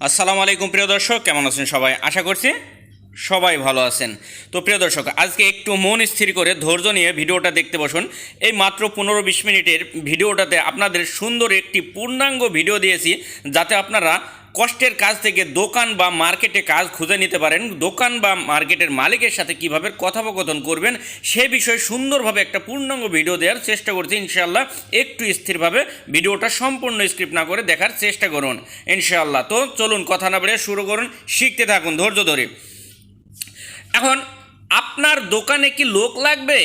আসসালামু আলাইকুম প্রিয় দর্শক, কেমন আছেন সবাই? আশা করছি সবাই ভালো আছেন। তো প্রিয় দর্শক, আজকে একটু মন স্থির করে ধৈর্য নিয়ে ভিডিওটা দেখতে বসুন। এই মাত্র 15-20 মিনিটের ভিডিওটাতে আপনাদের সুন্দর একটি পূর্ণাঙ্গ ভিডিও দিয়েছি, যাতে আপনারা কষ্টের কাজ থেকে দোকান বা মার্কেটে কাজ খুঁজে নিতে পারেন। দোকান বা মার্কেটের মালিকের সাথে কীভাবে কথোপকথন করবেন সে বিষয়ে সুন্দরভাবে একটা পূর্ণাঙ্গ ভিডিও দেওয়ার চেষ্টা করছি। ইনশাআল্লাহ একটু স্থিরভাবে ভিডিওটা সম্পূর্ণ স্ক্রিপ্ট না করে দেখার চেষ্টা করুন ইনশাআল্লাহ। তো চলুন কথা না বেরিয়ে শুরু করুন, শিখতে থাকুন ধৈর্য ধরে। এখন আপনার দোকানে কি লোক লাগবে?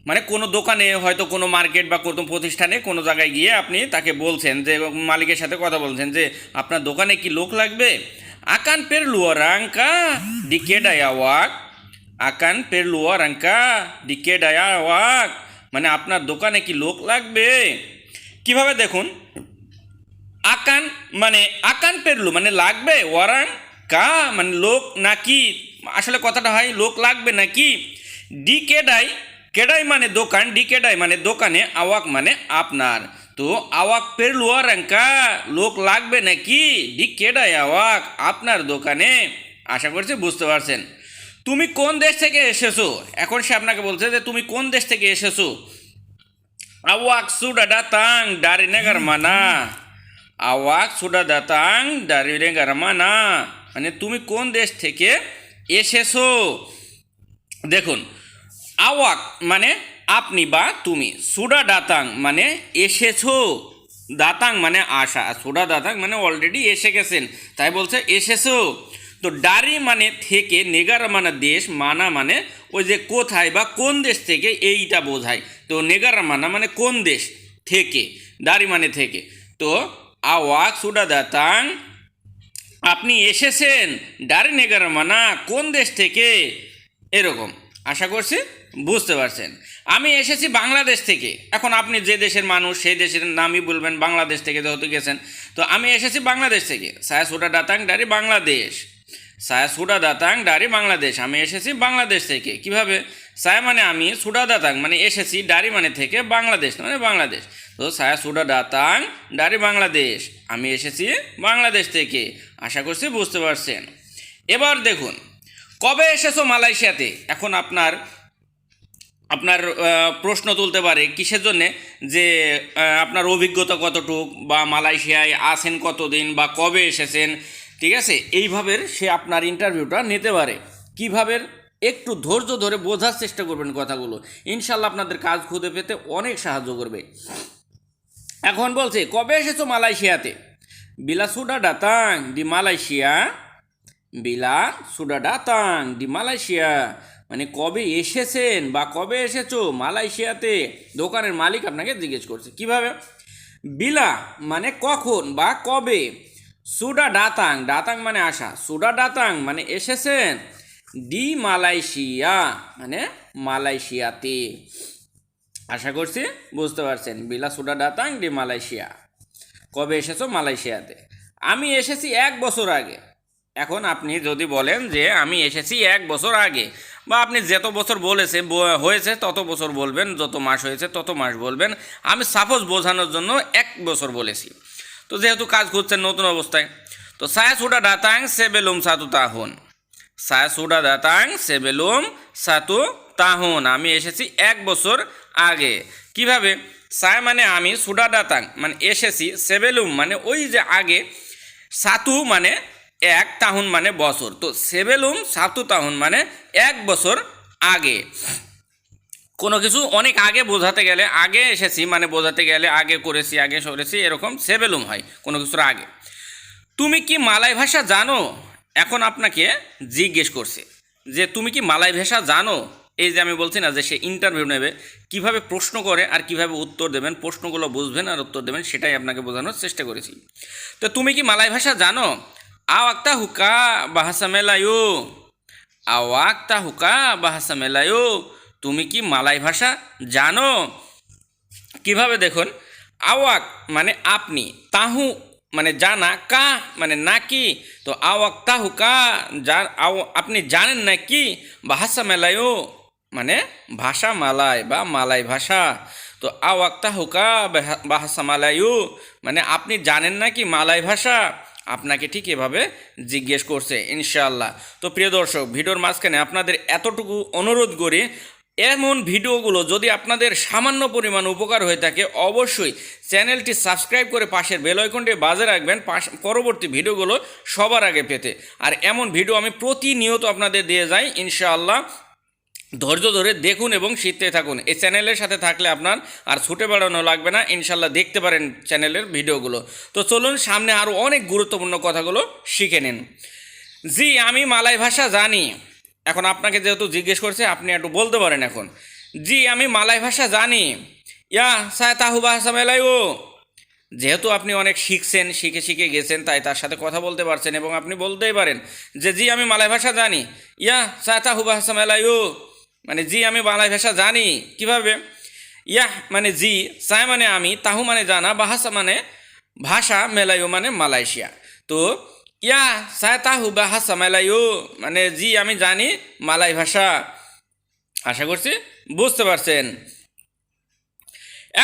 মানে কোনো দোকানে, হয়তো কোনো মার্কেট বা কোনো প্রতিষ্ঠানে কোনো জায়গায় গিয়ে আপনি তাকে বলছেন, যে মালিকের সাথে কথা বলছেন যে আপনার দোকানে কি লোক লাগবে। আকান perlu orang kah di kedai awak? আকান perlu orang kah di kedai awak? মানে আপনার দোকানে কি লোক লাগবে। কিভাবে দেখুন, আকান মানে আকান পেরলু মানে লাগবে, ওয়ারাং কা মানে লোক নাকি, আসলে কথাটা হয় লোক লাগবে নাকি। ডি কেডাই, কেডাই মানে দোকান, ডি কেডাই মানে দোকানে, আওয়াক মানে আপনার। তো আওয়াক পেরলু ওয়ারাং কা লোক লাগবে নাকি, ডি কেডাই আওয়াক আপনার দোকানে। আশা করছি বুঝতে পারছেন। তুমি কোন দেশ থেকে এসেছো, এখন সে আপনাকে বলছে যে তুমি কোন দেশ থেকে এসেছো। আওয়াক সুডা datang dari negara mana? আওয়াক সুডা দাতাং dari negara mana? মানে তুমি কোন দেশ থেকে এসেছো। দেখুন, আওয়াক মানে আপনি বা তুমি, সুডা দাতাং মানে এসেছো, দাতাং মানে আসা, সুডা দাতাং মানে অলরেডি এসে গেছেন, তাই বলছে এসেছো। তো ডারি মানে থেকে, নেগারা মানে দেশ, মানা মানে ওই যে কোথায় বা কোন দেশ থেকে, এইটা বোঝায়। তো নেগারা মানা মানে কোন দেশ থেকে, ডারি মানে থেকে। তো আওয়াক সুডা দাতাং আপনি এসেছেন, ডারি নেগারা মানা কোন দেশ থেকে, এরকম। আশা করছি বুঝতে পারছেন। আমি এসেছি বাংলাদেশ থেকে, এখন আপনি যে দেশের মানুষ সেই দেশের নামই বলবেন, বাংলাদেশ থেকে যেহেতু গেছেন। তো আমি এসেছি বাংলাদেশ থেকে, সায়া সুডা দাতাং ডারি বাংলাদেশ, সায়া সুডা দাতাং ডারি বাংলাদেশ, আমি এসেছি বাংলাদেশ থেকে। কিভাবে, সায়া মানে আমি, সুডা দাতাং মানে এসেছি, ডারি মানে থেকে, বাংলাদেশ মানে বাংলাদেশ। তো সায়া সুডা দাতাং ডারি বাংলাদেশ, আমি এসেছি বাংলাদেশ থেকে। আশা করছি বুঝতে পারছেন। এবার দেখুন, কবে এসেছো মালয়েশিয়াতে। এখন আপনার আপনার প্রশ্ন তুলতে পারে কিসের জন্যে, যে আপনার অভিজ্ঞতা কতটুক, বা মালয়েশিয়ায় আছেন কতদিন, বা কবে এসেছেন, ঠিক আছে। এইভাবে সে আপনার ইন্টারভিউটা নিতে পারে। কীভাবে, একটু ধৈর্য ধরে বোঝার চেষ্টা করবেন কথাগুলো, ইনশাল্লাহ আপনাদের কাজ খুঁজে পেতে অনেক সাহায্য করবে। এখন বলছে কবে এসেছো মালয়েশিয়াতে। বিলা সুডা ডাতাং দি মালয়েশিয়া, বিলা সুডা ডাতাং দি মালয়েশিয়া মানে কবে এসেছেন বা কবে এসেছো মালয়েশিয়াতে। দোকানের মালিক আপনাকে জিজ্ঞেস করছে। কিভাবে, বিলা মানে কখন বা কবে, সুডা ডাতাং, ডাতাং মানে আসা, সুডা ডাতাং মানে এসেছেন, ডি মালয়েশিয়া মানে মালয়েশিয়াতে। আশা করছি বুঝতে পারছেন। বিলা সুডা ডাতাং ডি মালয়েশিয়া, কবে এসেছো মালয়েশিয়াতে। আমি এসেছি 1 বছর আগে। এখন আপনি যদি বলেন যে আমি এসেছি 1 বছর আগে, বা আপনি যত বছর বলেছে হয়েছে তত বছর বলবেন, যত মাস হয়েছে তত মাস বলবেন। আমি সাপোজ বোঝানোর জন্য 1 বছর বলেছি। তো যেহেতু কাজ খুঁজছেন নতুন অবস্থায়, তো সায়া সুডা দাতাং সেবেলুম সাতু তাহুন, সায়া সুডা দাতাং সেবেলুম সাতু তাহুন, আমি এসেছি 1 বছর আগে। কিভাবে, সায়া মানে আমি, সুডা দাতাং মানে এসেছি, সেবেলুম মানে ওই যে আগে, সাতু মানে 1, তাহুন মানে বছর। তো সেবেলুম সাতু তাহুন মানে 1 বছর আগে। কোনো কিছু অনেক আগে বোঝাতে গেলে, আগে এসেছি মানে বোঝাতে গেলে আগে করেছি, আগে সরেছি, এরকম সেবেলুম হয় কোনো কিছুর আগে। তুমি কি মালয় ভাষা জানো। এখন আপনাকে জিজ্ঞেস করছে যে তুমি কি মালয় ভাষা জানো। এই যে আমি বলছি না যে সে ইন্টারভিউ নেবে, কিভাবে প্রশ্ন করে আর কিভাবে উত্তর দেবেন, প্রশ্নগুলো বুঝবেন আর উত্তর দেবেন, সেটাই আপনাকে বোঝানোর চেষ্টা করেছি। তো তুমি কি মালয় ভাষা জানো। আওয়াক্তা হুকা বাহাসা মেলায়ু, আওয়াক্তা হুকা বাহাসা মেলায়ু, তুমি কি মালয় ভাষা জানো। কিভাবে, দেখুন, আওয়াক মানে আপনি, তাহু মানে জানা, কা মানে নাকি। তো আওয়াক তাহু কা আপনি জানেন নাকি, ভাষা মেলায়ও মানে ভাষা মালায় বা মালাই ভাষা। তো আওয়াক তাহু কা ভাষা মালায়ু মানে আপনি জানেন নাকি মালাই ভাষা। আপনাকে ঠিক এভাবে জিজ্ঞেস করছে ইনশাআল্লাহ। তো প্রিয় দর্শক, ভিডিওর মাঝখানে আপনাদের এতটুকু অনুরোধ করি, এমন ভিডিওগুলো যদি আপনাদের সামান্য পরিমাণ উপকার হয়ে থাকে অবশ্যই চ্যানেলটি সাবস্ক্রাইব করে পাশের বেল আইকনটি বাজে রাখবেন পরবর্তী ভিডিওগুলো সবার আগে পেতে। আর এমন ভিডিও আমি প্রতিনিয়ত আপনাদের দিয়ে যাই ইনশাআল্লাহ। ধৈর্য ধরে দেখুন এবং শিখতে থাকুন। এই চ্যানেলের সাথে থাকলে আপনার আর ছুটে বেড়ানো লাগবে না, ইনশাল্লাহ দেখতে পারেন চ্যানেলের ভিডিওগুলো। তো চলুন সামনে আরও অনেক গুরুত্বপূর্ণ কথাগুলো শিখে নিন। জি আমি মালয় ভাষা জানি। এখন আপনাকে যেহেতু জিজ্ঞেস করছে আপনি একটু বলতে পারেন এখন, জি আমি মালয় ভাষা জানি। ইয়া সায় তাহু ভাষা মেলাইও। যেহেতু আপনি অনেক শিখছেন, শিখে শিখে গেছেন, তাই তার সাথে কথা বলতে পারছেন এবং আপনি বলতেই পারেন যে জি আমি মালয় ভাষা জানি। ইয়া সায় তাহু ভাষা মেলাইও, মানে জি আমি মালয় ভাষা জানি। কিভাবে? ইয়াহ মানে জি, সায় মানে আমি, তাহু মানে জানা, বাহাসা মানে ভাষা, মেলাইও মানে মালয়েশিয়া। তো ইয়া সায় তাহু বাহাসা মেলাইও মানে জি আমি জানি মালয় ভাষা। আশা করছি বুঝতে পারছেন।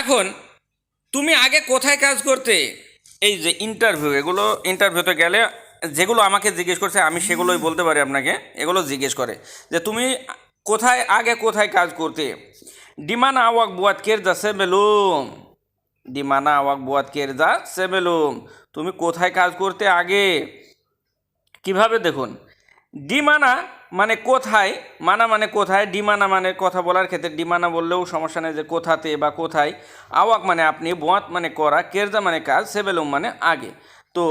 এখন তুমি আগে কোথায় কাজ করতে? এই যে ইন্টারভিউ, এগুলো ইন্টারভিউতে গেলে যেগুলো আমাকে জিজ্ঞেস করছে আমি সেগুলোই বলতে পারি আপনাকে। এগুলো জিজ্ঞেস করে যে তুমি কোথায় কাজ করতে। ডিমানা আওয়াক বুয়াত কেরজা সেবেলুম। ডিমানা আওয়াক বুয়াত কেরজা সেবেলুম, তুমি কোথায় কাজ করতে আগে। কিভাবে দেখুন, ডিমানা মানে কোথায়, মানা মানে কোথায়, ডিমানা মানে কথা বলার ক্ষেত্রে ডিমানা বললেও সমস্যা নেই যে কোথাতে বা কোথায়। আওয়াক মানে আপনি, বোয়াত মানে করা, কেরজা মানে কাজ, সেবেলুম মানে আগে। তো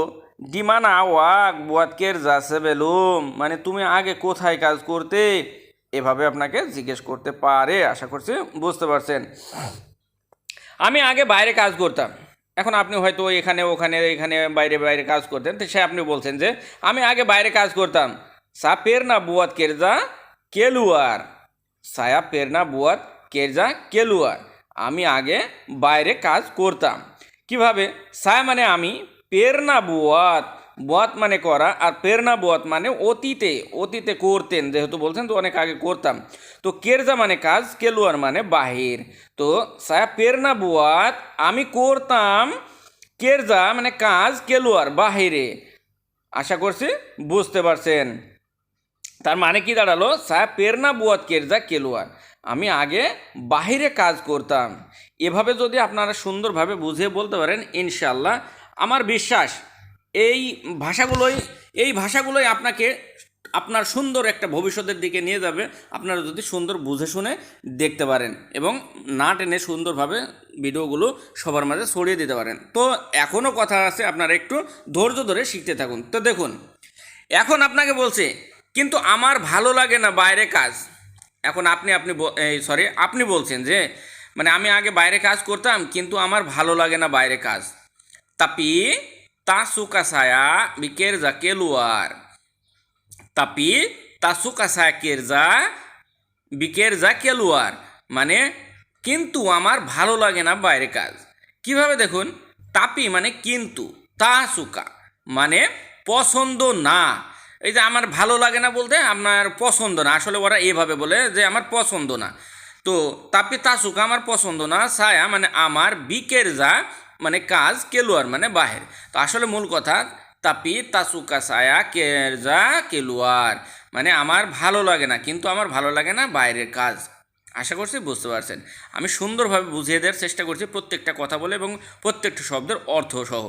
ডিমানা আওয়াক বোয়াত কেরজা সেবেলুম মানে তুমি আগে কোথায় কাজ করতে, এভাবে আপনাকে জিজ্ঞেস করতে পারে। আশা করছি বুঝতে পারছেন। আমি আগে বাইরে কাজ করতাম। এখন আপনি হয়তো এখানে ওখানে এখানে বাইরে বাইরে কাজ করতেন, তো সে আপনি বলছেন যে আমি আগে বাইরে কাজ করতাম। সা পেরনা বুয়াত কেরজা কেলুয়ার। সায়া পেরনা বুয়াত কেরজা কেলুয়ার, আমি আগে বাইরে কাজ করতাম। কিভাবে? সায়া মানে আমি, পেরনা বুয়াত, বুয়াত মানে করা, আর পেরনা বুয়াত মানে অতীতে, অতীতে করতেন যেহেতু বলছেন তো অনেক আগে করতাম। তো কেরজা মানে কাজ, কেলুয়ার মানে বাহির। তো সায়া পেরনা বুয়াত আমি করতাম, কেরজা মানে কাজ, কেলুয়ার বাহিরে। আশা করছি বুঝতে পারছেন। তার মানে কি দাঁড়ালো? সায়া পেরনা বুয়াত কেরজা কেলুয়ার, আমি আগে বাহিরে কাজ করতাম। এভাবে যদি আপনারা সুন্দরভাবে বুঝিয়ে বলতে পারেন ইনশাল্লাহ আমার বিশ্বাস এই ভাষাগুলোই আপনাকে আপনার সুন্দর একটা ভবিষ্যতের দিকে নিয়ে যাবে, আপনারা যদি সুন্দর বুঝে শুনে দেখতে পারেন এবং না টেনে সুন্দরভাবে ভিডিওগুলো সবার মাঝে ছড়িয়ে দিতে পারেন। তো এখনও কথা আছে, আপনারা একটু ধৈর্য ধরে শিখতে থাকুন। তো দেখুন, এখন আপনাকে বলছে কিন্তু আমার ভালো লাগে না বাইরে কাজ। এখন আপনি বলছেন যে মানে আমি আগে বাইরে কাজ করতাম কিন্তু আমার ভালো লাগে না বাইরে কাজ। তাপি তা সুকা সায়া বিকের যা কেলুয়ার। তাপি তা সুকা সায়া কেরজা বিকের যা কেলুয়ার মানে কিন্তু আমার ভালো লাগে না বাইরে কাজ। কিভাবে দেখুন, তাপি মানে কিন্তু, তা সুকা মানে পছন্দ না। এই যে আমার ভালো লাগে না বলতে আপনার পছন্দ না, আসলে ওরা এভাবে বলে যে আমার পছন্দ না। তো তাপি তাসুকা আমার পছন্দ না, সায়া মানে আমার, বিকের যা মানে কাজ, কেলুয়ার মানে বাহির। তো আসলে মূল কথা তাপি তাসুকা সায়া কেরজা কেলুয়ার মানে আমার ভালো লাগে না কিন্তু আমার ভালো লাগে না বাইরের কাজ। আশা করছি বুঝতে পারছেন। আমি সুন্দরভাবে বুঝিয়ে দেওয়ার চেষ্টা করছি প্রত্যেকটা কথা বলে এবং প্রত্যেকটা শব্দের অর্থ সহ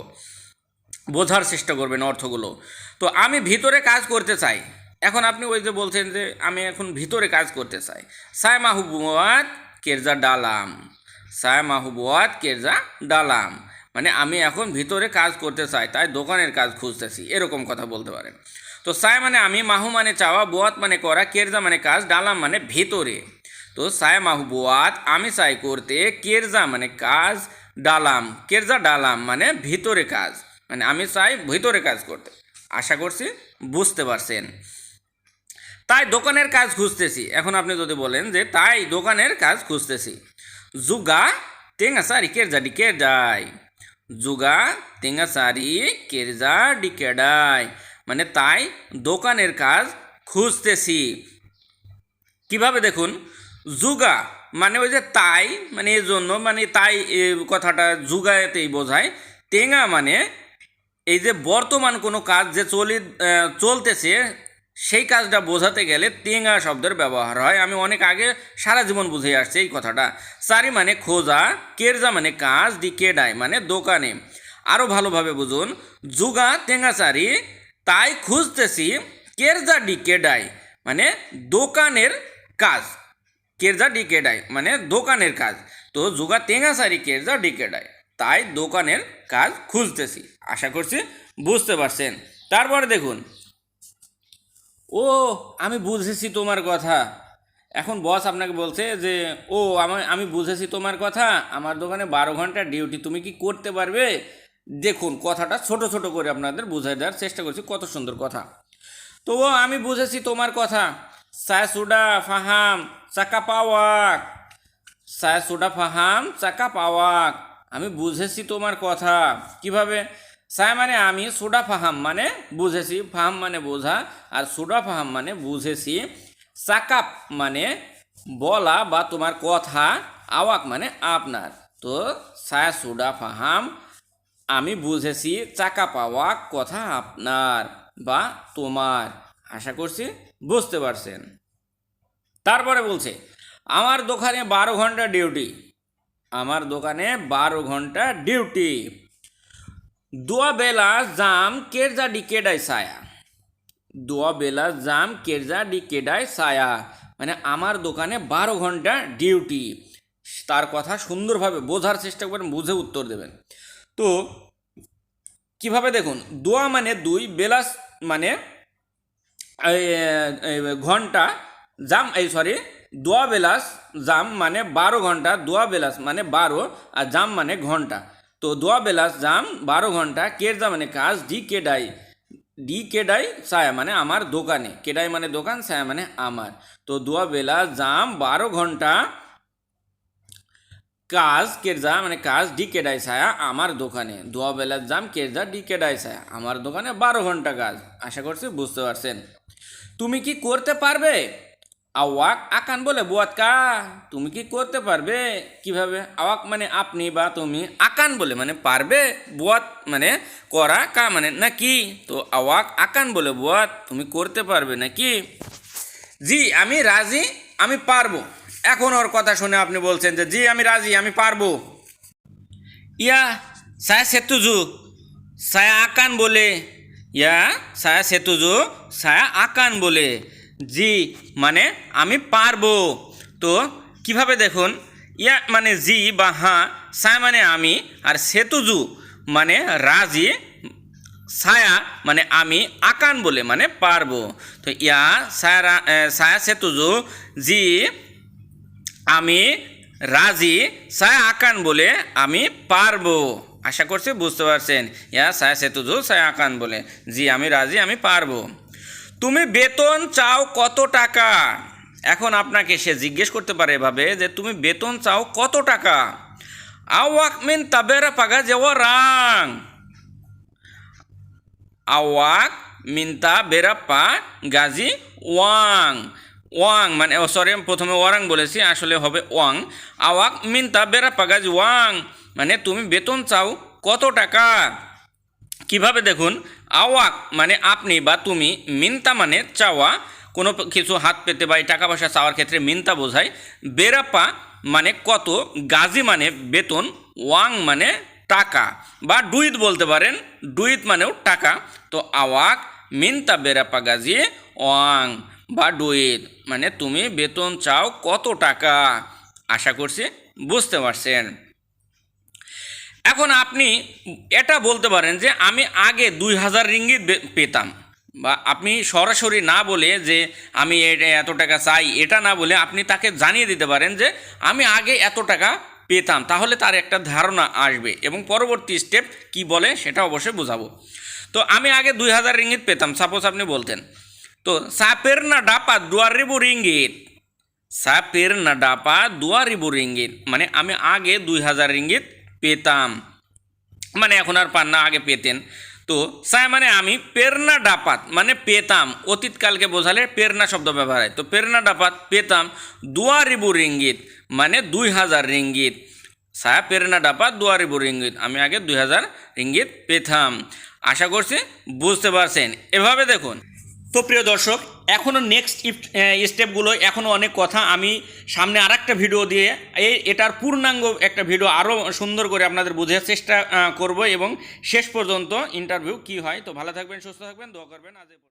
বোঝার চেষ্টা করবেন অর্থগুলো। তো আমি ভিতরে কাজ করতে চাই। এখন আপনি ওই যে বলছেন যে আমি এখন ভিতরে কাজ করতে চাই। সায় মাহবুবাত কেরজা ডালাম। সায় মাহবুবাত কেরজা ডালাম মানে আমি এখন ভিতরে কাজ করতে চাই, তাই দোকানের কাজ খুঁজতেছি, এরকম কথা বলতে পারেন। তো সায় মানে আমি, মাহু মানে চাওয়া, বুয়াত মানে করা, কেরজা মানে কাজ, ডালাম মানে ভিতরে। তো সায় মাহবুবাত আমি চাই করতে, কেরজা মানে কাজ, ডালাম কেরজা ডালাম মানে ভিতরে কাজ, মানে আমি চাই ভিতরে কাজ করতে। আশা করছি বুঝতে পারছেন। তাই দোকানের কাজ খুঁজতেছি। এখন আপনি যদি বলেন যে তাই দোকানের কাজ খুঁজতেছি। জুগা তেঙ্গা সারি কেরজা ডিকেডাই। জুগা তেঙ্গা সারি কেরজা ডিকেডাই মানে তাই দোকানের কাজ খুঁজতেছি। কিভাবে দেখুন, জুগা মানে ওই যে তাই মানে এর জন্য, মানে তাই কথাটা জুগাতেই বোঝায়। তেঙ্গা মানে এই যে বর্তমান কোনো কাজ যে চলতেছে সেই কাজটা বোঝাতে গেলে তেঙ্গা শব্দের ব্যবহার হয়। আমি অনেক আগে সারা জীবন বুঝে আসছি এই কথাটা। সারি মানে খোঁজা, কেরজা মানে কাজ, ডি কেডাই মানে দোকানে। আরও ভালোভাবে বুঝুন, যুগা তেঙ্গাচারি তাই খুঁজতেছি, কেরজা ডি কেডাই মানে দোকানের কাজ, কেরজা ডি কেডাই মানে দোকানের কাজ। তো যুগা তেঙ্গাচারি কেরজা ডি কেডাই তাই দোকানের কাজ খুঁজতেছি। আশা করছি বুঝতে পারছেন। তারপরে দেখুন, ও আমি বুঝেছি তোমার কথা। এখন বস আপনাকে বলছে যে ও আমি বুঝেছি তোমার কথা, আমার দোকানে 12 ঘন্টা ডিউটি, তুমি কি করতে পারবে? দেখুন কথাটা ছোট ছোট করে আপনাদের বুঝাই দেওয়ার চেষ্টা করছি, কত সুন্দর কথা। তো ও আমি বুঝেছি তোমার কথা, saya sudah paham cakap awak, saya sudah paham cakap awak, আমি বুঝেছি তোমার কথা। কিভাবে? সায় মানে আমি, সুডা ফাহাম মানে বুঝেছি, ফাহাম মানে বোঝা, আর সুডা ফাহাম মানে বুঝেছি, চাকাপ মানে বলা বা তোমার কথা, আওয়াক মানে আপনার। তো সায়া সুডা ফাহাম আমি বুঝেছি, চাকাপ আওয়াক কথা আপনার বা তোমার। আশা করছি বুঝতে পারছেন। তারপরে বলছে আমার দোকানে 12 ঘন্টা ডিউটি, আমার দোকানে 12 ঘন্টা ডিউটি। দোয়া বেলা জাম কেরজা ডি কেডাই সায়া, দোয়া বেলা জাম কেরজা ডি কেডাই সায়া মানে আমার দোকানে 12 ঘন্টা ডিউটি। তার কথা সুন্দরভাবে বোঝার চেষ্টা করবেন, বুঝে উত্তর দেবেন। তো কিভাবে দেখুন, দোয়া মানে 2, বেলাস মানে ঘন্টা, জাম দোয়া বেলাস জাম মানে 12 ঘন্টা, দোয়া বেলাস মানে 12 আর জাম মানে ঘন্টা। তো দোয়া বেলাস জাম 12 ঘন্টা, কেরজা মানে কাজ, ডি কেডাই সায়া মানে আমার দোকানে, কেডাই মানে দোকান, সায়া মানে আমার। তো দোয়া বেলাস জাম 12 ঘন্টা কাজ, কেরজা মানে কাজ, ডি কেডাই সায়া আমার দোকানে। দোয়া বেলাস জাম কেরজা ডি কেডাই সায়া আমার দোকানে 12 ঘন্টা কাজ। আশা করছি বুঝতে পারছেন। তুমি কি করতে পারবে? আওয়াক আকান বলে বুয়াত কা, তুমি কি করতে পারবে? কিভাবে? আওয়াক মানে আপনি বা তুমি, আকান বলে মানে পারবে, বুয়াত মানে করা, কা মানে নাকি। তো আওয়াক আকান বলে বুয়াত, তুমি করতে পারবে নাকি? জি আমি রাজি, আমি পারবো। এখন ওর কথা শুনে আপনি বলছেন যে জি আমি রাজি, আমি পারবো। ইয়া saya setuju, saya akan boleh, ya saya setuju, saya akan boleh। জি মানে আমি পারবো। তো কিভাবে দেখুন, ইয়া মানে জি বা হ্যাঁ, সায়া মানে আমি, আর সেতুজু মানে রাজি, ছায়া মানে আমি, আকান বলে মানে পারবো। তো ইয়া ছায়া সেতুজু, জি আমি রাজি, ছায়া আকান বলে আমি পারবো। আশা করছি বুঝতে পারছেন। ইয়া ছায়া সেতুজু ছায়া আকান বলে, জি আমি রাজি, আমি পারবো। তুমি বেতন চাও কত টাকা? এখন আপনাকে সে জিজ্ঞেস করতে পারে এভাবে যে তুমি বেতন চাও কত টাকা? আওয়াক মিন তাবেরা পাগা যে ওরাং, আওয়াক মিনতা বেরাপ্পা গাজি ওয়াং, ওয়াং মানে প্রথমে ওয়ারাং বলেছি, আসলে হবে ওয়াং। আওয়াক মিনতা বেরাপ্পা গাজি ওয়াং মানে তুমি বেতন চাও কত টাকা। কিভাবে দেখুন, আওয়াক মানে আপনি বা তুমি, মিনতা মানে চাওয়া, কোনো কিছু হাত পেতে বা টাকা পয়সা চাওয়ার ক্ষেত্রে মিনতা বোঝায়, বেরাপ্পা মানে কত, গাজি মানে বেতন, ওয়াং মানে টাকা বা ডুইত বলতে পারেন, ডুইত মানেও টাকা। তো আওয়াক মিনতা বেরাপ্পা গাজি ওয়াং বা ডুইত মানে তুমি বেতন চাও কত টাকা। আশা করছি বুঝতে পারছেন। এখন আপনি এটা বলতে পারেন যে আমি আগে 2000 রিঙ্গিত পেতাম, বা আপনি সরাসরি না বলে যে আমি এত টাকা চাই এটা না বলে আপনি তাকে জানিয়ে দিতে পারেন যে আমি আগে এত টাকা পেতাম, তাহলে তার একটা ধারণা আসবে এবং পরবর্তী স্টেপ কি বলে সেটা অবশ্যই বোঝাবো। তো আমি আগে 2000 রিঙ্গিত পেতাম, সাপোজ আপনি বলতেন। তো সাপের না ডাপা 2000 রিঙ্গিত, সাপের না ডাপা 2000 রিঙ্গিত মানে আমি আগে 2000 রিঙ্গিত পেতাম, মানে এখন আর পান না, আগে পেতেন। তো সায় মানে আমি, পেরনা ডাপাত মানে পেতাম, অতীতকালকে বোঝালে পেরনা শব্দ ব্যবহার হয়। তো পেরনা ডাপাত পেতাম 2000 রিঙ্গিত মানে 2000 রিঙ্গিত। সায়া পেরনা ডাপাত 2000 রিঙ্গিত, আমি আগে 2000 রিঙ্গিত পেতাম। আশা করছি বুঝতে পারছেন। এভাবে দেখুন। তো প্রিয় দর্শক, এখনও নেক্সট স্টেপগুলো এখনও অনেক কথা, আমি সামনে আর একটা ভিডিও দিয়ে এটার পূর্ণাঙ্গ একটা ভিডিও আরও সুন্দর করে আপনাদের বোঝার চেষ্টা করব এবং শেষ পর্যন্ত ইন্টারভিউ কি হয়। তো ভালো থাকবেন, সুস্থ থাকবেন, দোয়া করবেন। আজ